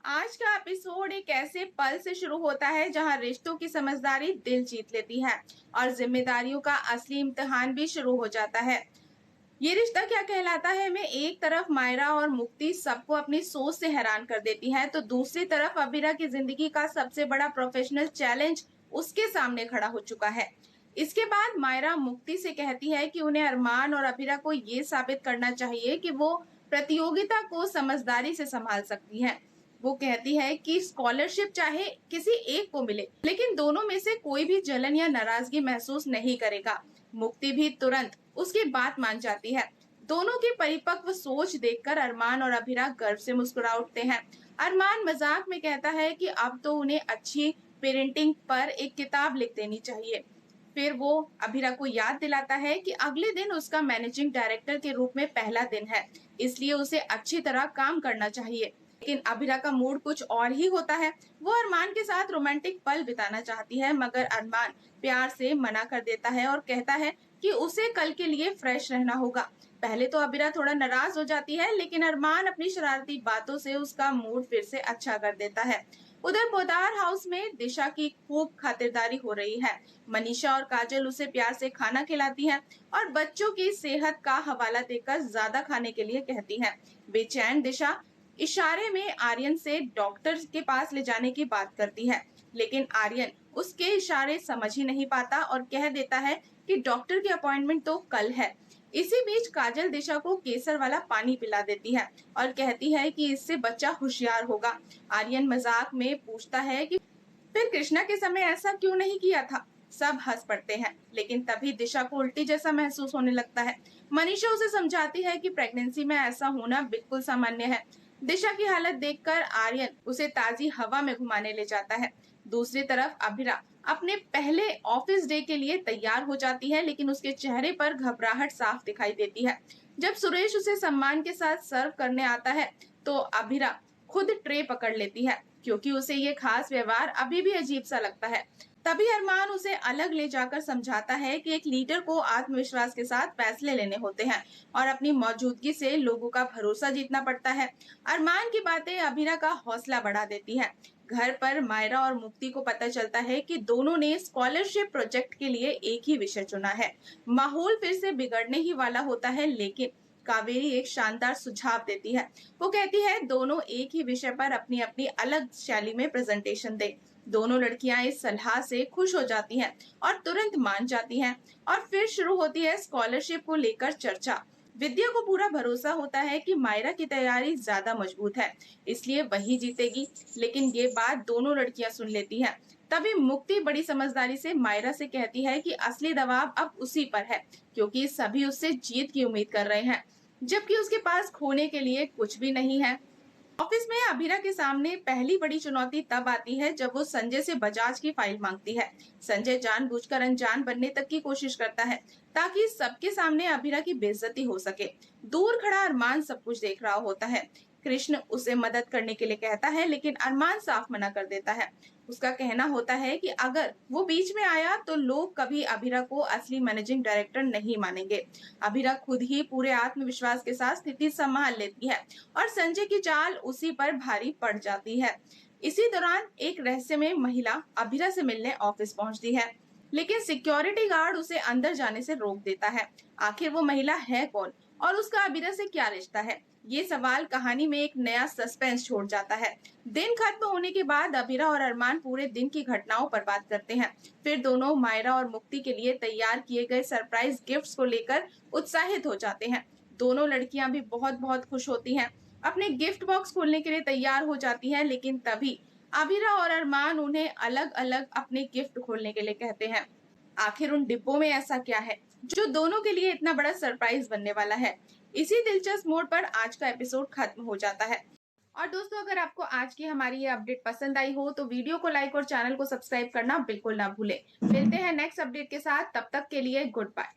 आज का एपिसोड एक ऐसे पल से शुरू होता है जहां रिश्तों की समझदारी दिल जीत लेती है और जिम्मेदारियों का असली इम्तिहान भी शुरू हो जाता है। ये रिश्ता क्या कहलाता है में एक तरफ मायरा और मुक्ति सबको अपनी सोच से हैरान कर देती है, तो दूसरी तरफ अबीरा की जिंदगी का सबसे बड़ा प्रोफेशनल चैलेंज उसके सामने खड़ा हो चुका है। इसके बाद मायरा मुक्ति से कहती है कि उन्हें अरमान और अबीरा को ये साबित करना चाहिए कि वो प्रतियोगिता को समझदारी से संभाल सकती है। वो कहती है कि स्कॉलरशिप चाहे किसी एक को मिले, लेकिन दोनों में से कोई भी जलन या नाराजगी महसूस नहीं करेगा। मुक्ति भी तुरंत उसकी बात मान जाती है। दोनों की परिपक्व सोच देखकर अरमान और अभिरा गर्व से मुस्कुरा उठते हैं। अरमान मजाक में कहता है कि अब तो उन्हें अच्छी पेरेंटिंग पर एक किताब लिख देनी चाहिए। फिर वो अभिरा को याद दिलाता है कि अगले दिन उसका मैनेजिंग डायरेक्टर के रूप में पहला दिन है, इसलिए उसे अच्छी तरह काम करना चाहिए। लेकिन अभिरा का मूड कुछ और ही होता है। वो अरमान के साथ रोमांटिक पल बिताना चाहती है, मगर अरमान प्यार से मना कर देता है और कहता है कि उसे कल के लिए फ्रेश रहना होगा। पहले तो अभिरा थोड़ा नाराज हो जाती है, लेकिन अरमान अपनी शरारती बातों से उसका मूड फिर से अच्छा कर देता है। उधर पोदार हाउस में दिशा की खूब खातिरदारी हो रही है। मनीषा और काजल उसे प्यार से खाना खिलाती हैं और बच्चों की सेहत का हवाला देकर ज्यादा खाने के लिए कहती हैं। बेचैन दिशा इशारे में आर्यन से डॉक्टर के पास ले जाने की बात करती है, लेकिन आर्यन उसके इशारे समझ ही नहीं पाता और कह देता है कि डॉक्टर की अपॉइंटमेंट तो कल है। इसी बीच काजल दिशा को केसर वाला पानी पिला देती है और कहती है कि इससे बच्चा होशियार होगा। आर्यन मजाक में पूछता है कि फिर कृष्णा के समय ऐसा क्यों नहीं किया था। सब हंस पड़ते हैं, लेकिन तभी दिशा को उल्टी जैसा महसूस होने लगता है। मनीषा उसे समझाती है कि प्रेगनेंसी में ऐसा होना बिल्कुल सामान्य है। दिशा की हालत देखकर आर्यन उसे ताजी हवा में घुमाने ले जाता है। दूसरी तरफ अभिरा अपने पहले ऑफिस डे के लिए तैयार हो जाती है, लेकिन उसके चेहरे पर घबराहट साफ दिखाई देती है। जब सुरेश उसे सम्मान के साथ सर्व करने आता है, तो अभिरा खुद ट्रे पकड़ लेती है, क्योंकि उसे ये खास व्यवहार अभी भी अजीब सा लगता है। तभी अरमान उसे अलग ले जाकर समझाता है कि एक लीडर को आत्मविश्वास के साथ फैसले लेने होते हैं और अपनी मौजूदगी से लोगों का भरोसा जीतना पड़ता है। अरमान की बातें अभिरा का हौसला बढ़ा देती है। घर पर मायरा और मुक्ति को पता चलता है कि दोनों ने स्कॉलरशिप प्रोजेक्ट के लिए एक ही विषय चुना है। माहौल फिर से बिगड़ने ही वाला होता है, लेकिन कावेरी एक शानदार सुझाव देती है। वो कहती है दोनों एक ही विषय पर अपनी अपनी अलग शैली में प्रेजेंटेशन दे। दोनों लड़कियां इस सलाह से खुश हो जाती हैं और तुरंत मान जाती हैं और फिर शुरू होती है स्कॉलरशिप को लेकर चर्चा। विद्या को पूरा भरोसा होता है कि मायरा की तैयारी ज्यादा मजबूत है, इसलिए वही जीतेगी, लेकिन ये बात दोनों लड़कियां सुन लेती हैं। तभी मुक्ति बड़ी समझदारी से मायरा से कहती है कि असली दबाव अब उसी पर है, क्योंकि सभी उससे जीत की उम्मीद कर रहे हैं, जबकि उसके पास खोने के लिए कुछ भी नहीं है। ऑफिस में अभीरा के सामने पहली बड़ी चुनौती तब आती है जब वो संजय से बजाज की फाइल मांगती है। संजय जानबूझकर अनजान बनने तक की कोशिश करता है, ताकि सबके सामने अभीरा की बेइज्जती हो सके। दूर खड़ा अरमान सब कुछ देख रहा होता है। कृष्ण उसे मदद करने के लिए कहता है, लेकिन अरमान साफ मना कर देता है। उसका कहना होता है कि अगर वो बीच में आया तो लोग कभी अभीरा को असली मैनेजिंग डायरेक्टर नहीं मानेंगे। अभीरा खुद ही पूरे आत्मविश्वास के साथ स्थिति संभाल लेती है और संजय की चाल उसी पर भारी पड़ जाती है। इसी दौरान एक रहस्यमय महिला अभीरा से मिलने ऑफिस पहुंचती है, लेकिन सिक्योरिटी गार्ड उसे अंदर जाने से रोक देता है। आखिर वो महिला है कौन और उसका अभीरा से क्या रिश्ता है? ये सवाल कहानी में एक नया सस्पेंस छोड़ जाता है। दिन खत्म होने के बाद अभीरा और अरमान पूरे दिन की घटनाओं पर बात करते हैं। फिर दोनों मायरा और मुक्ति के लिए तैयार किए गए सरप्राइज गिफ्ट्स को लेकर उत्साहित हो जाते हैं। दोनों लड़कियां भी बहुत बहुत खुश होती हैं, अपने गिफ्ट बॉक्स खोलने के लिए तैयार हो जाती हैं, लेकिन तभी अभीरा और अरमान उन्हें अलग अलग अपने गिफ्ट खोलने के लिए कहते हैं। आखिर उन डिब्बों में ऐसा क्या है जो दोनों के लिए इतना बड़ा सरप्राइज बनने वाला है? इसी दिलचस्प मोड़ पर आज का एपिसोड खत्म हो जाता है। और दोस्तों, अगर आपको आज की हमारी ये अपडेट पसंद आई हो तो वीडियो को लाइक और चैनल को सब्सक्राइब करना बिल्कुल ना भूलें। मिलते हैं नेक्स्ट अपडेट के साथ, तब तक के लिए गुड बाय।